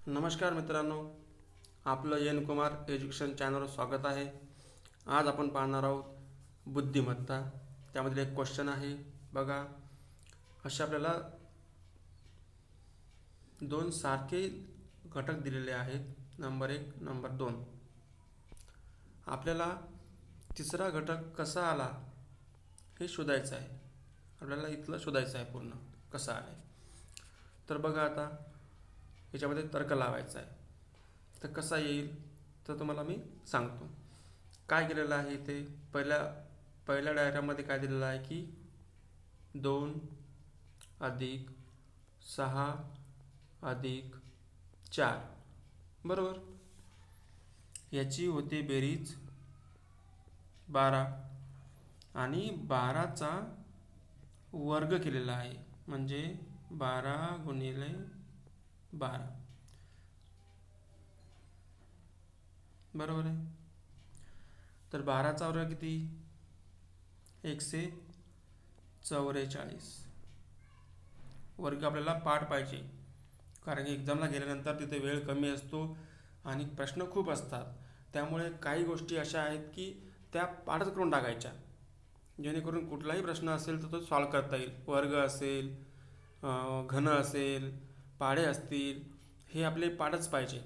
नमस्कार मित्रांनो, आपलं एन कुमार एज्युकेशन चॅनलवर स्वागत आहे. आज आपण पाहणार आहोत बुद्धिमत्ता. त्यामधील एक क्वेश्चन आहे बघा. असे आपल्याला दोन सारखे घटक दिलेले आहेत, नंबर 1 नंबर 2. आपल्याला तिसरा घटक कसा आला हे शोधायचं आहे. आपल्याला इथलं शोधायचं आहे पूर्ण कसा आला. तर बघा, आता याच्यामध्ये तर्क लावायचा आहे. तर कसा येईल तर तुम्हाला मी सांगतो. काय केलेलं आहे ते पहिल्या डायग्राममध्ये काय दिलेलं आहे की 2 अधिक 6 अधिक 4 बरोबर. याची होते बेरीज 12 आणि 12चा वर्ग केलेला आहे, म्हणजे 12 गुणिले 12 बरोबर आहे. तर 12चा वर्ग किती? 144. वर्ग आपल्याला पाठ पाहिजे, कारण की एक्झामला गेल्यानंतर तिथे वेळ कमी असतो आणि प्रश्न खूप असतात. त्यामुळे काही गोष्टी अशा आहेत की त्या पाठच करून टाकायच्या, जेणेकरून कुठलाही प्रश्न असेल तर तो सॉल्व करता येईल. वर्ग असेल, घन असेल, पाढे असतील, हे आपले पाठच पाहिजे.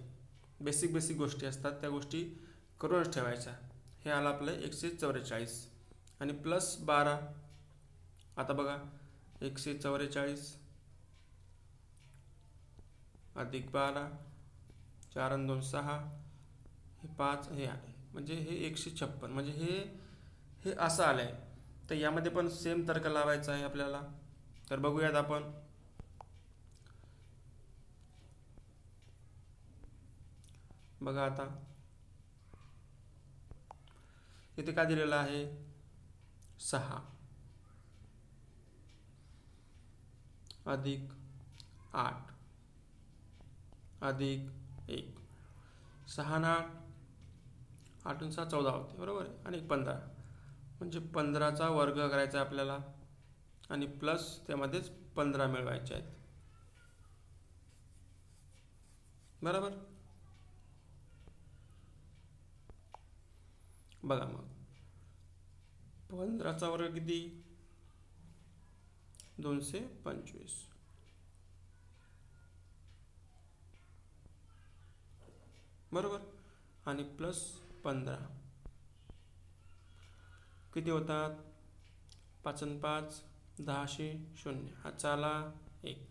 बेसिक गोष्टी असतात, त्या गोष्टी करूनच ठेवायच्या. हे आलं आपलं 144 आणि प्लस 12. आता बघा, 144 अधिक 12, 4 आणि 2 6, हे 5, हे आले, म्हणजे हे 156. म्हणजे हे असं आलं आहे. तर यामध्ये पण सेम तर्क लावायचा आहे आपल्याला. तर बघूयात आपण. बघा, आता इथे काय दिलेलं आहे? 6 अधिक 8 अधिक 1. 6 ना 8 आणि 6 14 होते बरोबर, आणि 15, म्हणजे 15चा वर्ग करायचा आपल्याला आणि प्लस त्यामध्येच 15 मिळवायचे आहेत बरोबर. बघा, मग 15चा वर्ग किती? 225 बरोबर, आणि प्लस 15 किती होतात? 5 आणि 5 10, 0. हा चाला 1,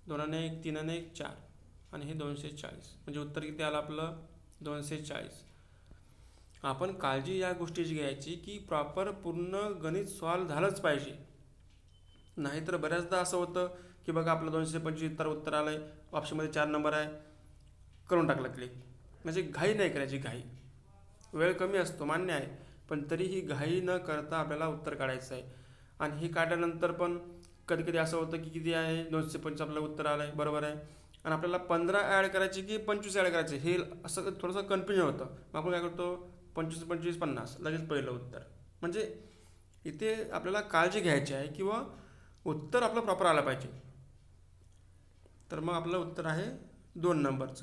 2 आणि 1 3 आणि 1 4, आणि हे 240. म्हणजे उत्तर किती आलं आपलं? 240. आपण काळजी या गोष्टीची घ्यायची की प्रॉपर पूर्ण गणित सॉल्व झालंच पाहिजे. नाहीतर बऱ्याचदा असं होतं की बघा, आपलं 225 उत्तर आलं आहे, ऑप्शनमध्ये 4 नंबर आहे, करून टाकलं क्लिक. म्हणजे घाई नाही करायची. घाई, वेळ कमी असतो मान्य आहे, पण तरीही घाई न करता आपल्याला उत्तर काढायचं आहे. आणि हे काढल्यानंतर पण कधी कधी असं होतं की किती आहे? 225 आपलं उत्तर आलं आहे बरोबर आहे, आणि आपल्याला 15 ॲड करायची की 25 ॲड करायचे, हे असं थोडंसं कन्फ्युजन होतं. मग आपण काय करतो? 25 25 50 लगेच पहिलं उत्तर. म्हणजे इथे आपल्याला काळजी घ्यायची आहे किंवा उत्तर आपलं प्रॉपर आलं पाहिजे. तर मग आपलं उत्तर आहे 2 नंबरचं.